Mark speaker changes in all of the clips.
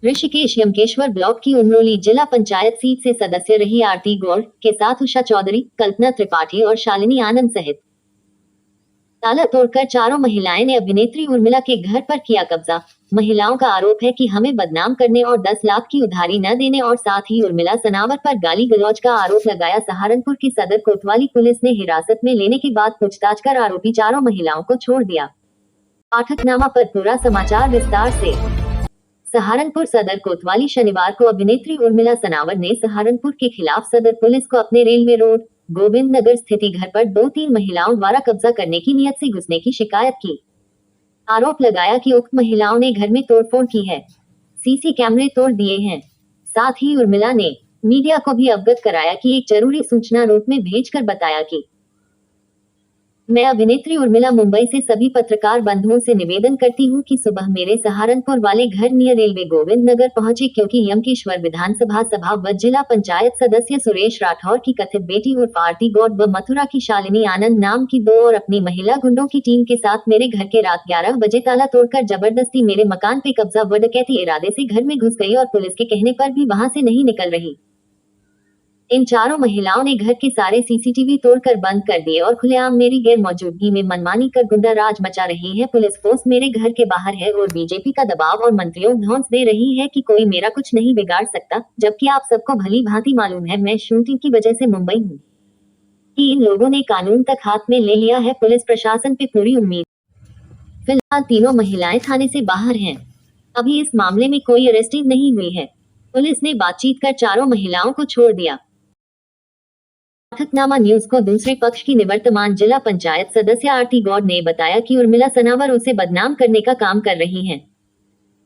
Speaker 1: Rishikesh Yamkeshwar block की उमरोली जिला panchayat seat से सदस्य रही आरती गौड़ के साथ उषा चौधरी, कल्पना त्रिपाठी और शालिनी आनंद सहित ताला तोड़कर चारों महिलाएं ने अभिनेत्री उर्मिला के घर पर किया कब्जा। महिलाओं का आरोप है कि हमें बदनाम करने और 10 लाख की उधारी न देने और साथ ही उर्मिला सनावर पर गाली गलौज का आरोप लगाया। सहारनपुर की सदर कोतवाली पुलिस ने हिरासत में लेने के बाद पूछताछ कर आरोपी चारों महिलाओं को छोड़ दिया। पाठकनामा पर पूरा समाचार विस्तार से। सहारनपुर सदर कोतवाली शनिवार को अभिनेत्री उर्मिला सनावर ने सहारनपुर के खिलाफ सदर पुलिस को अपने रेलवे रोड गोविंद नगर स्थिति घर पर 2-3 महिलाओं द्वारा कब्जा करने की नियत से घुसने की शिकायत की। आरोप लगाया कि उक्त महिलाओं ने घर में तोड़फोड़ की है, सीसी कैमरे तोड़ दिए हैं। साथ ही उर्मिला ने मीडिया को भी अवगत कराया कि एक जरूरी सूचना रूप में भेजकर बताया कि मैं अभिनेत्री उर्मिला मुंबई से सभी पत्रकार बंधुओं से निवेदन करती हूं कि सुबह मेरे सहारनपुर वाले घर नियर रेलवे गोविंद नगर पहुंचे, क्योंकि यमकेश्वर विधानसभा सभा व जिला पंचायत सदस्य सुरेश राठौर की कथित बेटी उर्फ आरती गौड़ व मथुरा की शालिनी आनंद नाम की 2 और अपनी महिला गुंडों की टीम के साथ मेरे घर के रात 11 बजे ताला तोड़कर जबरदस्ती मेरे मकान पे कब्जा व डकैती इरादे से घर में घुस गई और पुलिस के कहने पर भी वहां से नहीं निकल रही। इन चारों महिलाओं ने घर के सारे सीसीटीवी तोड़कर बंद कर दिए और खुलेआम मेरी गैर मौजूदगी में मनमानी कर गुंडा राज मचा रही है। पुलिस फोर्स मेरे घर के बाहर है और बीजेपी का दबाव और मंत्रियों धौंस दे रही है कि कोई मेरा कुछ नहीं बिगाड़ सकता, जबकि आप सबको भली भांति मालूम है मैं शूटिंग की वजह से मुंबई हूँ कि इन लोगों ने कानून तक हाथ में ले लिया है। पुलिस प्रशासन पे पूरी उम्मीद। फिलहाल तीनों महिलाएं थाने से बाहर हैं। अभी इस मामले में कोई अरेस्टिंग नहीं हुई है। पुलिस ने बातचीत कर चारों महिलाओं को छोड़ दिया। पाठकनामा न्यूज को दूसरे पक्ष की निवर्तमान जिला पंचायत सदस्य आरती गौड़ ने बताया कि उर्मिला सनावर उसे बदनाम करने का काम कर रही हैं।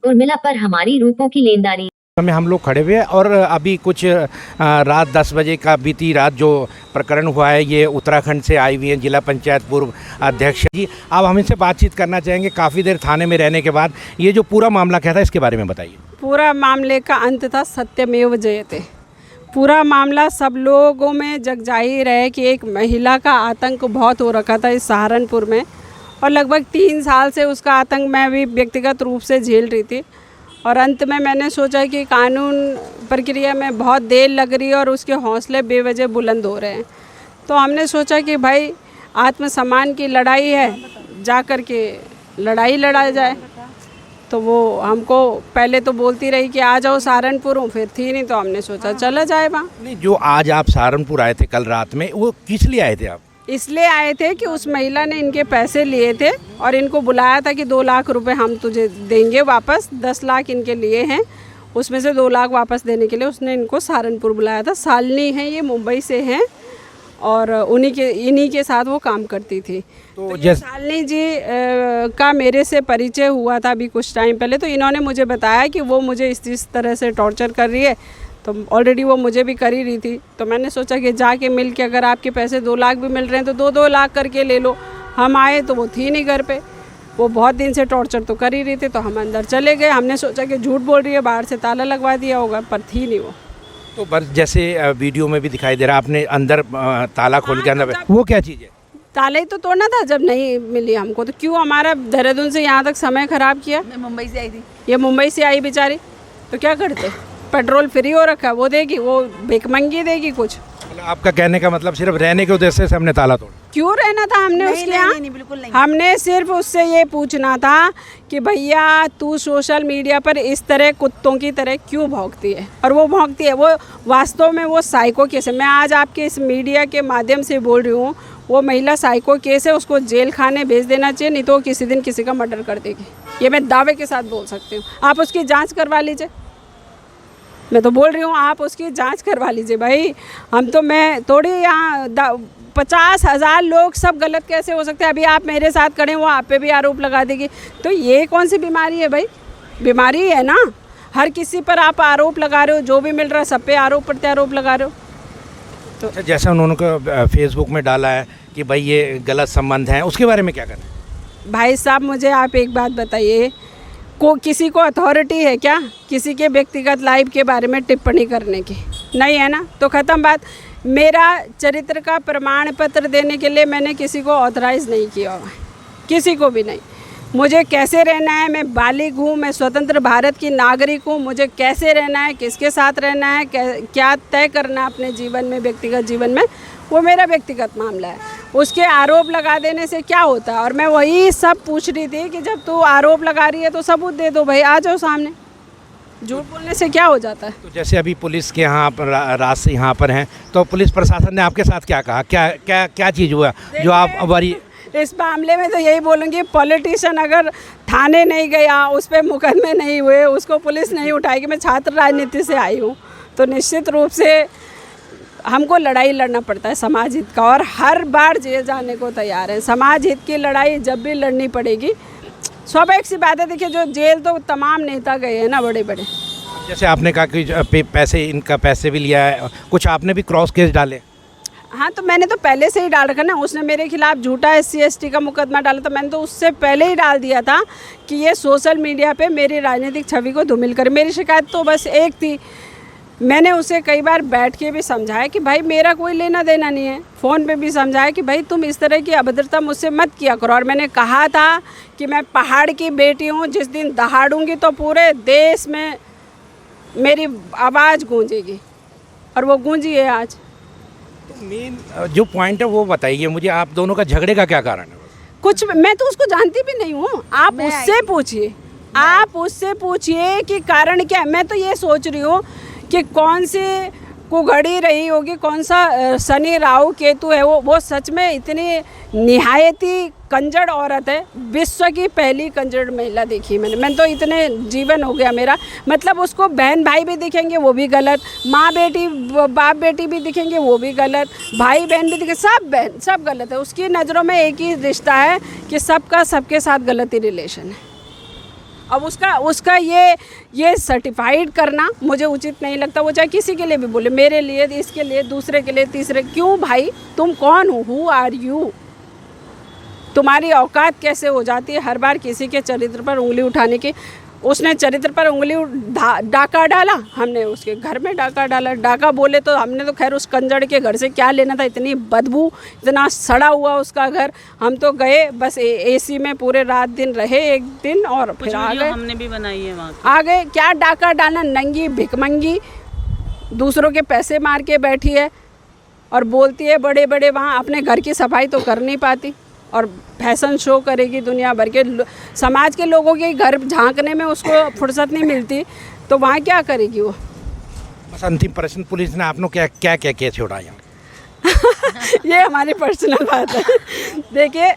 Speaker 1: उर्मिला पर हमारी रूपों की लेनदारी
Speaker 2: में हम लोग खड़े हुए और अभी कुछ रात 10 बजे का बीती रात जो प्रकरण हुआ है, ये उत्तराखंड से आई हुई है जिला पंचायत पूर्व अध्यक्ष जी। अब हम इनसे बातचीत करना चाहेंगे। काफ़ी देर थाने में रहने के बाद ये जो पूरा मामला क्या था, इसके बारे में बताइए।
Speaker 3: पूरा मामले का अंत था सत्यमेव जयते। पूरा मामला सब लोगों में जग जाहिर है कि एक महिला का आतंक बहुत हो रखा था इस सहारनपुर में, और लगभग 3 साल से उसका आतंक मैं भी व्यक्तिगत रूप से झेल रही थी। और अंत में मैंने सोचा कि कानून प्रक्रिया में बहुत देर लग रही है और उसके हौसले बेवजह बुलंद हो रहे हैं, तो हमने सोचा कि भाई आत्मसम्मान की लड़ाई है, जा कर के लड़ाई लड़ा जाए। तो वो हमको पहले तो बोलती रही कि आ जाओ सहारनपुर, फिर थी नहीं, तो हमने सोचा चला जाए वहाँ।
Speaker 2: नहीं, जो आज आप सहारनपुर आए थे कल रात में, वो किस लिए आए थे आप?
Speaker 3: इसलिए आए थे कि उस महिला ने इनके पैसे लिए थे और इनको बुलाया था कि 2 लाख रुपए हम तुझे देंगे वापस। 10 लाख इनके लिए हैं, उसमें से 2 लाख वापस देने के लिए उसने इनको सहारनपुर बुलाया था। शालिनी है, ये मुंबई से हैं और इन्हीं के साथ वो काम करती थी। तो शालिनी जी का मेरे से परिचय हुआ था अभी कुछ टाइम पहले, तो इन्होंने मुझे बताया कि वो मुझे इस तरह से टॉर्चर कर रही है। तो ऑलरेडी वो मुझे भी कर ही रही थी, तो मैंने सोचा कि जाके मिल के अगर आपके पैसे 2 लाख भी मिल रहे हैं तो 2-2 लाख करके ले लो। हम आए तो वो थी नहीं घर पे, वो बहुत दिन से टॉर्चर तो कर ही रही थी, तो हम अंदर चले गए। हमने सोचा कि झूठ बोल रही है, बाहर से ताला लगवा दिया होगा, पर थी नहीं वो।
Speaker 2: तो बस जैसे वीडियो में भी दिखाई दे रहा, आपने अंदर ताला खोल के अंदर, वो क्या चीज़ है?
Speaker 3: ताला ही तो तोड़ना था जब नहीं मिली हमको, तो क्यों हमारा देहरादून से यहाँ तक समय ख़राब किया।
Speaker 4: मैं मुंबई से आई थी,
Speaker 3: ये मुंबई से आई बेचारी, तो क्या करते, पेट्रोल फ्री हो रखा, वो देगी, वो भिखमंगी देगी कुछ।
Speaker 2: आपका कहने का मतलब सिर्फ रहने के उद्देश्य से हमने ताला तोड़ा?
Speaker 3: क्यों रहना था हमने उसके यहाँ?
Speaker 4: नहीं, बिल्कुल नहीं।
Speaker 3: हमने सिर्फ उससे ये पूछना था कि भैया तू सोशल मीडिया पर इस तरह कुत्तों की तरह क्यों भौंकती है, और वो भौंकती है, वो वास्तव में वो साइको केस है। मैं आज आपके इस मीडिया के माध्यम से बोल रही हूँ, वो महिला साइको केस है, उसको जेल खाने भेज देना चाहिए, नहीं तो वो किसी दिन किसी का मर्डर कर देगी। ये मैं दावे के साथ बोल सकती हूँ। आप उसकी जाँच करवा लीजिए, मैं तो बोल रही हूँ आप उसकी जांच करवा लीजिए भाई। हम तो मैं थोड़ी यहाँ 50,000 लोग सब गलत कैसे हो सकते हैं। अभी आप मेरे साथ खड़े, वो आप पे भी आरोप लगा देगी, तो ये कौन सी बीमारी है भाई? बीमारी है ना, हर किसी पर आप आरोप लगा रहे हो, जो भी मिल रहा है सब पे आरोप प्रत्यारोप लगा रहे हो।
Speaker 2: तो जैसा उन्होंने फेसबुक में डाला है कि भाई ये गलत संबंध है, उसके बारे में क्या करना है?
Speaker 3: भाई साहब मुझे आप एक बात बताइए, किसी को अथॉरिटी है क्या किसी के व्यक्तिगत लाइफ के बारे में टिप्पणी करने की? नहीं है ना, तो ख़त्म बात। मेरा चरित्र का प्रमाण पत्र देने के लिए मैंने किसी को ऑथराइज़ नहीं किया हुआ, किसी को भी नहीं। मुझे कैसे रहना है, मैं बालिग हूँ, मैं स्वतंत्र भारत की नागरिक हूँ, मुझे कैसे रहना है, किसके साथ रहना है, क्या तय करना है अपने जीवन में, व्यक्तिगत जीवन में, वो मेरा व्यक्तिगत मामला है। उसके आरोप लगा देने से क्या होता है? और मैं वही सब पूछ रही थी कि जब तू आरोप लगा रही है तो सबूत दे दो भाई, आ जाओ सामने। झूठ बोलने से क्या हो जाता है?
Speaker 2: तो जैसे अभी पुलिस के यहाँ पर रात से यहाँ पर हैं, तो पुलिस प्रशासन ने आपके साथ क्या कहा, क्या क्या क्या चीज़ हुआ जो आप हमारी
Speaker 3: इस मामले में तो यही बोलूँगी, पॉलिटिशियन अगर थाने नहीं गया, उस पर मुकदमे नहीं हुए, उसको पुलिस नहीं उठाएगी। मैं छात्र राजनीति से आई हूँ, तो निश्चित रूप से हमको लड़ाई लड़ना पड़ता है समाज हित का, और हर बार जेल जाने को तैयार है। समाज हित की लड़ाई जब भी लड़नी पड़ेगी, स्वाभाविक सी बात है। देखिए, जो जेल तो तमाम नेता गए हैं ना, बड़े बड़े।
Speaker 2: जैसे आपने कहा कि पैसे, इनका पैसे भी लिया है, कुछ आपने भी क्रॉस केस डाले?
Speaker 3: हाँ, तो मैंने तो पहले से ही डाल रखा ना। उसने मेरे खिलाफ झूठा SC/ST का मुकदमा डाला, तो मैंने तो उससे पहले ही डाल दिया था कि ये सोशल मीडिया पे मेरी राजनीतिक छवि को धूमिल करे। मेरी शिकायत तो बस एक थी, मैंने उसे कई बार बैठ के भी समझाया कि भाई मेरा कोई लेना देना नहीं है, फ़ोन पे भी समझाया कि भाई तुम इस तरह की अभद्रता मुझसे मत किया करो। और मैंने कहा था कि मैं पहाड़ की बेटी हूँ, जिस दिन दहाड़ूंगी तो पूरे देश में मेरी आवाज़ गूंजेगी, और वो गूंजी है आज।
Speaker 2: मेन जो पॉइंट है वो बताइए मुझे, आप दोनों का झगड़े का क्या कारण है?
Speaker 3: कुछ मैं तो उसको जानती भी नहीं हूँ, आप उससे पूछिए, आप उससे पूछिए कि कारण क्या है। मैं तो ये सोच रही हूँ कि कौन सी कुघड़ी रही होगी, कौन सा शनि राहु केतु है, वो सच में इतनी निहायती कंजड़ औरत है। विश्व की पहली कंजड़ महिला देखी मैंने तो इतने जीवन हो गया मेरा। मतलब उसको बहन भाई भी दिखेंगे वो भी गलत, माँ बेटी बाप बेटी भी दिखेंगे वो भी गलत, भाई बहन भी दिखे, सब गलत है। उसकी नज़रों में एक ही रिश्ता है कि सबका सबके साथ गलत ही रिलेशन है। अब उसका ये सर्टिफाइड करना मुझे उचित नहीं लगता। वो चाहे किसी के लिए भी बोले, मेरे लिए, इसके लिए, दूसरे के लिए, तीसरे। क्यों भाई, तुम कौन हो? Who are you? तुम्हारी औकात कैसे हो जाती है हर बार किसी के चरित्र पर उंगली उठाने की? उसने चरित्र पर उंगली डाका डाला, हमने उसके घर में डाका डाला। डाका बोले तो हमने तो खैर उस कंजड़ के घर से क्या लेना था, इतनी बदबू, इतना सड़ा हुआ उसका घर। हम तो गए बस AC में पूरे रात दिन रहे एक दिन, और फिर आ गए।
Speaker 4: हमने भी बनाई है वहाँ,
Speaker 3: आ गए। क्या डाका डालना? नंगी भिकमंगी दूसरों के पैसे मार के बैठी है और बोलती है बड़े बड़े, वहाँ अपने घर की सफाई तो कर नहीं पाती, और फैशन शो करेगी दुनिया भर के समाज के लोगों के घर झांकने में उसको फुर्सत नहीं मिलती, तो वहाँ क्या करेगी वो?
Speaker 2: बस अंतिम प्रश्न, पुलिस ने आप लोग क्या केस छुड़ाया?
Speaker 3: ये हमारी पर्सनल बात है। देखिए,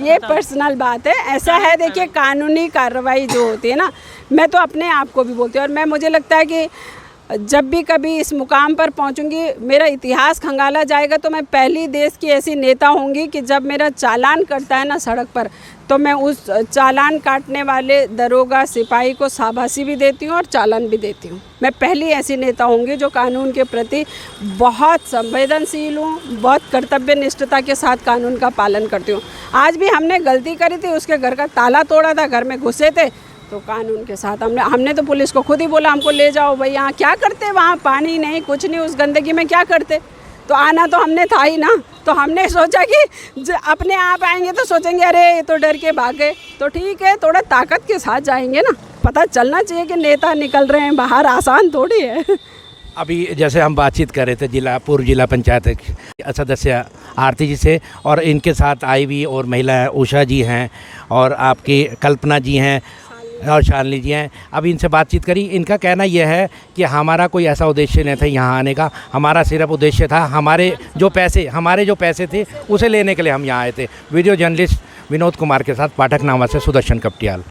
Speaker 3: ये पर्सनल बात है। ऐसा है, देखिए, कानूनी कार्रवाई जो होती है ना, मैं तो अपने आप को भी बोलती हूँ, और मुझे लगता है कि जब भी कभी इस मुकाम पर पहुंचूंगी, मेरा इतिहास खंगाला जाएगा, तो मैं पहली देश की ऐसी नेता होंगी कि जब मेरा चालान कटता है ना सड़क पर, तो मैं उस चालान काटने वाले दरोगा सिपाही को शाबाशी भी देती हूँ और चालान भी देती हूँ। मैं पहली ऐसी नेता होंगी जो कानून के प्रति बहुत संवेदनशील हूँ, बहुत कर्तव्य निष्ठता के साथ कानून का पालन करती हूँ। आज भी हमने गलती करी थी, उसके घर का ताला तोड़ा था, घर में घुसे थे, तो कानून के साथ हमने तो पुलिस को खुद ही बोला हमको ले जाओ भाई, यहाँ क्या करते, वहाँ पानी नहीं, कुछ नहीं, उस गंदगी में क्या करते। तो आना तो हमने था ही ना, तो हमने सोचा कि अपने आप आएंगे तो सोचेंगे अरे ये तो डर के भागे, तो ठीक है, थोड़ा ताकत के साथ जाएंगे ना। पता चलना चाहिए कि नेता निकल रहे हैं बाहर, आसान थोड़ी है।
Speaker 2: अभी जैसे हम बातचीत कर रहे थे पूर्व जिला पंचायत सदस्य आरती जी से, और इनके साथ आई हुई और महिला उषा जी हैं, और आपकी कल्पना जी हैं, और शालिनी जी हैं। अभी इनसे बातचीत करी, इनका कहना यह है कि हमारा कोई ऐसा उद्देश्य नहीं था यहाँ आने का, हमारा सिर्फ उद्देश्य था हमारे जो पैसे थे उसे लेने के लिए हम यहाँ आए थे। वीडियो जर्नलिस्ट विनोद कुमार के साथ पाठक नामा से सुदर्शन कपटियाल।